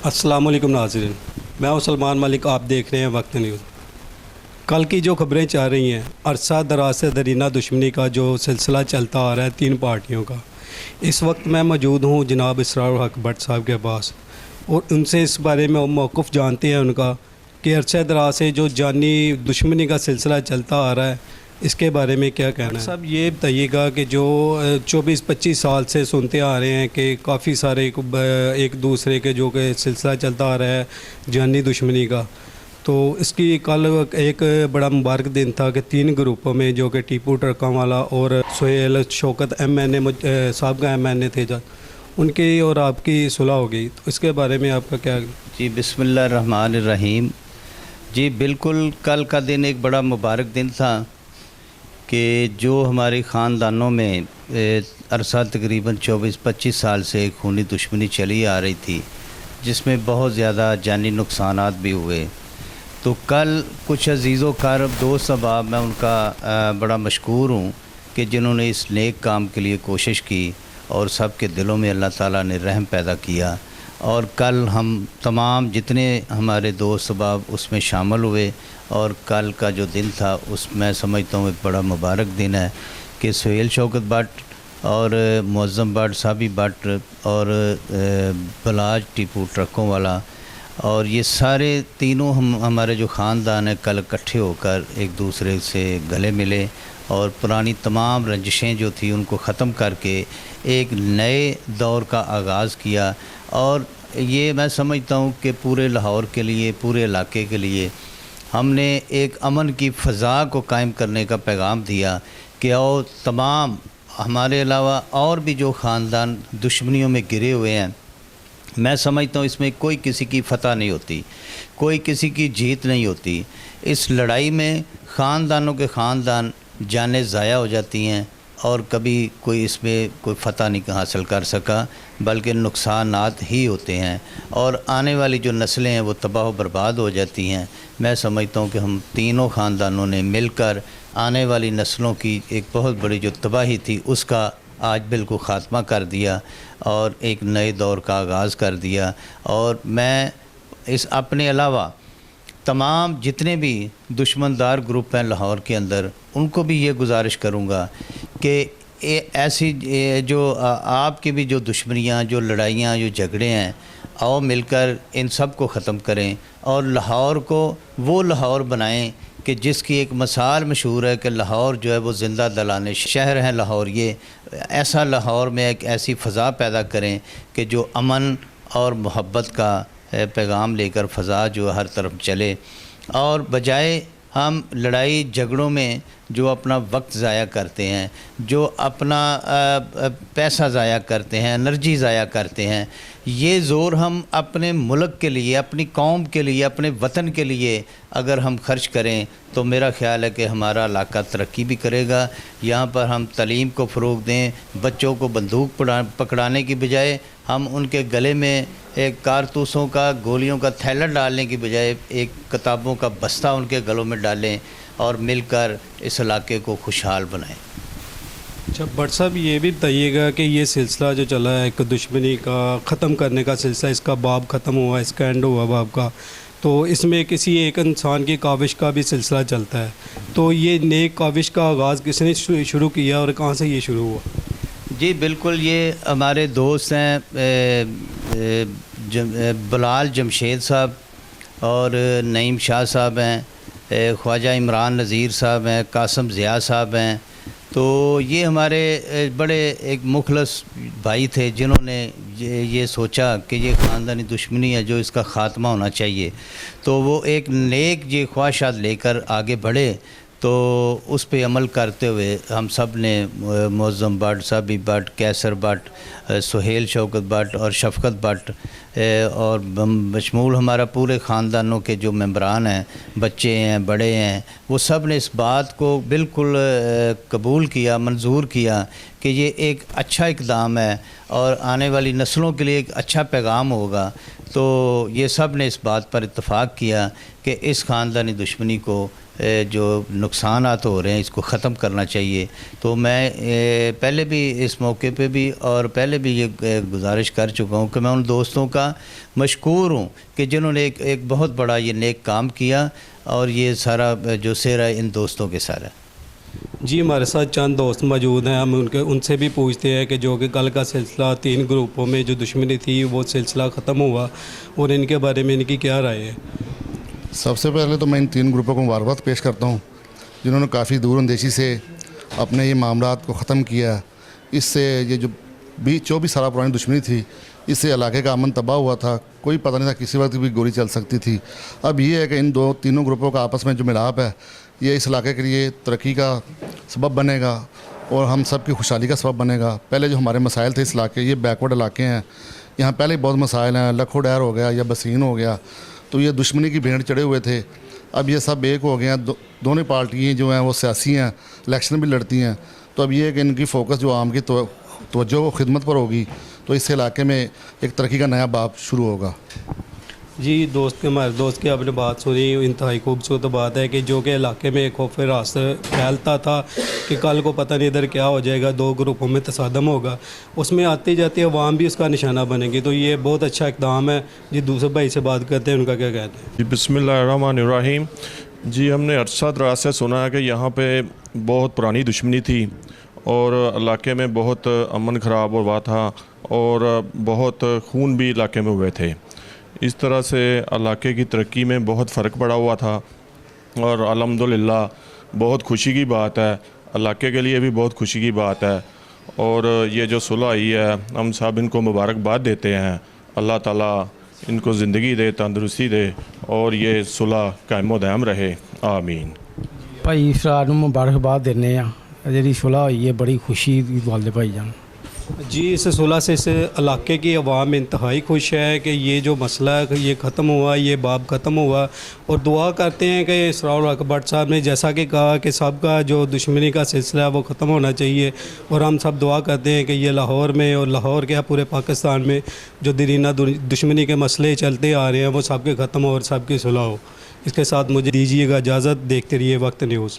अस्सलाम वालेकुम नाज़रीन, मैं हूं सलमान मलिक। आप देख रहे हैं वक्त न्यूज़। कल की जो खबरें चाह रही हैं, अरसा दराज से दरीना दुश्मनी का जो सिलसिला चलता आ रहा है तीन पार्टियों का, इस वक्त मैं मौजूद हूं जनाब इसरार हक भट्ट साहब के पास और उनसे इस बारे में मौक़िफ़ जानते हैं उनका कि अरसा दराज से जो जानी दुश्मनी का सिलसिला चलता आ रहा है, इसके बारे में क्या कहना है। साहब ये बताइएगा कि जो 24-25 साल से सुनते आ रहे हैं कि काफ़ी सारे एक दूसरे के जो कि सिलसिला चलता आ रहा है जानी दुश्मनी का, तो इसकी कल एक बड़ा मुबारक दिन था कि तीन ग्रुपों में जो कि टीपू ट्रकांवाला और सोहेल शौकत MNA साहब का MNA थे उनकी और आपकी सुलह हो गई, तो इसके बारे में आपका क्या। जी बिस्मिल्लाह रहमान रहीम। जी बिल्कुल, कल का दिन एक बड़ा मुबारक दिन था कि जो हमारे ख़ानदानों में अरसा तकरीबन 24-25 साल से खूनी दुश्मनी चली आ रही थी, जिसमें बहुत ज़्यादा जानी नुकसानात भी हुए। तो कल कुछ अजीज़ो कारब दोस्त अहबाब, मैं उनका बड़ा मशकूर हूँ कि जिन्होंने इस नेक काम के लिए कोशिश की और सब के दिलों में अल्लाह ताला ने रहम पैदा किया। और कल हम तमाम जितने हमारे दोस्त अहबाब उसमें शामिल हुए और कल का जो दिन था उस मैं समझता हूँ एक बड़ा मुबारक दिन है कि सोहेल शौकत भट्ट और मुअज़्ज़म भट्ट, साबी भट्ट और बलाज टीपू ट्रकों वाला और ये सारे तीनों हमारे जो ख़ानदान है कल इकट्ठे होकर एक दूसरे से गले मिले और पुरानी तमाम रंजिशें जो थी उनको ख़त्म करके एक नए दौर का आगाज़ किया। और ये मैं समझता हूँ कि पूरे लाहौर के लिए, पूरे इलाके के लिए हमने एक अमन की फ़ज़ा को कायम करने का पैगाम दिया कि और तमाम हमारे अलावा और भी जो ख़ानदान दुश्मनियों में गिरे हुए हैं, मैं समझता हूँ इसमें कोई किसी की फ़तह नहीं होती, कोई किसी की जीत नहीं होती। इस लड़ाई में ख़ानदानों के ख़ानदान जानें ज़ाया हो जाती हैं और कभी कोई इसमें कोई फ़तह नहीं हासिल कर सका, बल्कि नुकसानात ही होते हैं और आने वाली जो नस्लें हैं वो तबाह बर्बाद हो जाती हैं। मैं समझता हूँ कि हम तीनों ख़ानदानों ने मिलकर आने वाली नस्लों की एक बहुत बड़ी जो तबाही थी उसका आज बिल्कुल ख़ात्मा कर दिया और एक नए दौर का आगाज़ कर दिया। और मैं इस अपने अलावा तमाम जितने भी दुश्मनदार ग्रुप हैं लाहौर के अंदर, उनको भी ये गुजारिश करूँगा कि ऐसी जो आपकी भी जो दुश्मनियाँ, जो लड़ाइयाँ, जो झगड़े हैं, आओ मिलकर इन सब को ख़त्म करें और लाहौर को वो लाहौर बनाएं कि जिसकी एक मिसाल मशहूर है कि लाहौर जो है वो ज़िंदा दलाने शहर है लाहौर। ये ऐसा लाहौर में एक ऐसी फ़ज़ा पैदा करें कि जो अमन और मोहब्बत का पैगाम लेकर फ़ज़ा जो हर तरफ चले और बजाय हम लड़ाई झगड़ों में जो अपना वक्त ज़ाया करते हैं, जो अपना पैसा ज़ाया करते हैं, एनर्जी ज़ाया करते हैं, ये ज़ोर हम अपने मुल्क के लिए, अपनी कौम के लिए, अपने वतन के लिए अगर हम खर्च करें तो मेरा ख़्याल है कि हमारा इलाका तरक्की भी करेगा। यहाँ पर हम तालीम को फ़रोग़ दें, बच्चों को बंदूक पकड़ाने की बजाय हम उनके गले में एक कारतूसों का, गोलियों का थैला डालने की बजाय एक किताबों का बस्ता उनके गलों में डालें और मिलकर इस इलाके को खुशहाल बनाएं। अच्छा भट्ट साहब, ये भी बताइएगा कि ये सिलसिला जो चला है एक दुश्मनी का ख़त्म करने का सिलसिला, इसका बाब ख़त्म हुआ, इसका एंड हुआ बाब का, तो इसमें किसी एक इंसान की काविश का भी सिलसिला चलता है, तो ये नेक काविश का आगाज़ किसने शुरू किया और कहाँ से ये शुरू हुआ। जी बिल्कुल, ये हमारे दोस्त हैं बिलाल जमशेद साहब और नईम शाह साहब हैं, ख्वाजा इमरान नज़ीर साहब हैं, कासम ज़िया साहब हैं। तो ये हमारे बड़े एक मुखलस भाई थे जिन्होंने ये सोचा कि ये ख़ानदानी दुश्मनी है जो इसका ख़ात्मा होना चाहिए। तो वो एक नेक ये ख्वाहिशात लेकर आगे बढ़े, तो उस पे अमल करते हुए हम सब ने मुअज़्ज़म भट्ट, साबी भट्ट, कैसर भट्ट, सोहेल शौकत भट्ट और शफ़क़त भट्ट और बशमूल हमारा पूरे ख़ानदानों के जो मेंबरान हैं, बच्चे हैं, बड़े हैं, वो सब ने इस बात को बिल्कुल कबूल किया, मंजूर किया कि ये एक अच्छा इक़दाम है और आने वाली नस्लों के लिए एक अच्छा पैगाम होगा। تو یہ سب نے اس بات پر اتفاق کیا کہ اس خاندانی دشمنی کو جو نقصانات ہو رہے ہیں اس کو ختم کرنا چاہیے۔ تو میں پہلے بھی اس موقع پہ بھی اور پہلے بھی یہ گزارش کر چکا ہوں کہ میں ان دوستوں کا مشکور ہوں کہ جنہوں نے ایک بہت بڑا یہ نیک کام کیا، اور یہ سارا جو سہرا ان دوستوں کے سارا۔ جی ہمارے ساتھ چند دوست موجود ہیں، ہم ان سے بھی پوچھتے ہیں کہ جو کہ کل کا سلسلہ 3 گروپوں میں جو دشمنی تھی وہ سلسلہ ختم ہوا، اور ان کے بارے میں ان کی کیا رائے ہے۔ سب سے پہلے تو میں ان 3 گروپوں کو مبارکباد پیش کرتا ہوں جنہوں نے کافی دور اندیشی سے اپنے یہ معاملات کو ختم کیا۔ اس سے یہ جو 24 سالہ پرانی دشمنی تھی، اس سے علاقے کا امن تباہ ہوا تھا، کوئی پتہ نہیں تھا کسی وقت بھی گولی چل سکتی تھی۔ اب یہ ہے کہ ان تینوں گروپوں کا آپس میں جو ملاپ ہے یہ اس علاقے کے لیے ترقی کا سبب بنے گا اور ہم سب کی خوشحالی کا سبب بنے گا۔ پہلے جو ہمارے مسائل تھے اس علاقے، یہ بیکورڈ علاقے ہیں، یہاں پہلے ہی بہت مسائل ہیں، لکھو ڈیر ہو گیا یا بسین ہو گیا، تو یہ دشمنی کی بھیڑ چڑھے ہوئے تھے۔ اب یہ سب ایک ہو گئے ہیں، دونوں پارٹیاں جو ہیں وہ سیاسی ہیں، الیکشن بھی لڑتی ہیں، تو اب یہ ہے کہ ان کی فوکس جو عام کی توجہ و خدمت پر ہوگی تو اس علاقے میں ایک ترقی کا نیا باب شروع ہوگا۔ جی ہمارے دوست کی آپ نے بات سنی، انتہائی خوبصورت بات ہے کہ جو کہ علاقے میں ایک خوف راس پھیلتا تھا کہ کل کو پتہ نہیں ادھر کیا ہو جائے گا، 2 گروپوں میں تصادم ہوگا، اس میں آتی جاتی عوام بھی اس کا نشانہ بنے گی، تو یہ بہت اچھا اقدام ہے۔ جی دوسرے بھائی سے بات کرتے ہیں، ان کا کیا کہتے ہیں۔ جی بسم اللہ الرحمن الرحیم۔ جی ہم نے عرصہ دراز سے سنا ہے کہ یہاں پہ بہت پرانی دشمنی تھی اور علاقے میں بہت امن خراب ہوا تھا اور بہت خون بھی علاقے میں ہوئے تھے۔ اس طرح سے علاقے کی ترقی میں بہت فرق پڑا ہوا تھا، اور الحمدللہ بہت خوشی کی بات ہے، علاقے کے لیے بھی بہت خوشی کی بات ہے، اور یہ جو صلح آئی ہے ہم سب ان کو مبارکباد دیتے ہیں۔ اللہ تعالیٰ ان کو زندگی دے، تندرستی دے، اور یہ صلح قائم و دائم رہے، آمین۔ بھائی اسرار ਨੂੰ ਮੁਬਾਰਕਬਾਦ ਦਿੰਦੇ ਆ، ਜਿਹੜੀ ਸੁਲ੍ਹਾ ਹੋਈ ਹੈ ਬੜੀ ਖੁਸ਼ੀ ਦੀ ਗੱਲ ਹੈ ਭਾਈ ਜਾਨ۔ جی اس صلح سے اس علاقے کی عوام انتہائی خوش ہے کہ یہ جو مسئلہ ہے یہ ختم ہوا، یہ باب ختم ہوا، اور دعا کرتے ہیں کہ اسرار الحق بٹ صاحب نے جیسا کہ کہا کہ سب کا جو دشمنی کا سلسلہ ہے وہ ختم ہونا چاہیے، اور ہم سب دعا کرتے ہیں کہ یہ لاہور میں اور لاہور کے پورے پاکستان میں جو درینہ دشمنی کے مسئلے چلتے آ رہے ہیں وہ سب کے ختم ہو اور سب کی صلح ہو۔ اس کے ساتھ مجھے دیجیے گا اجازت، دیکھتے رہیے وقت نیوز۔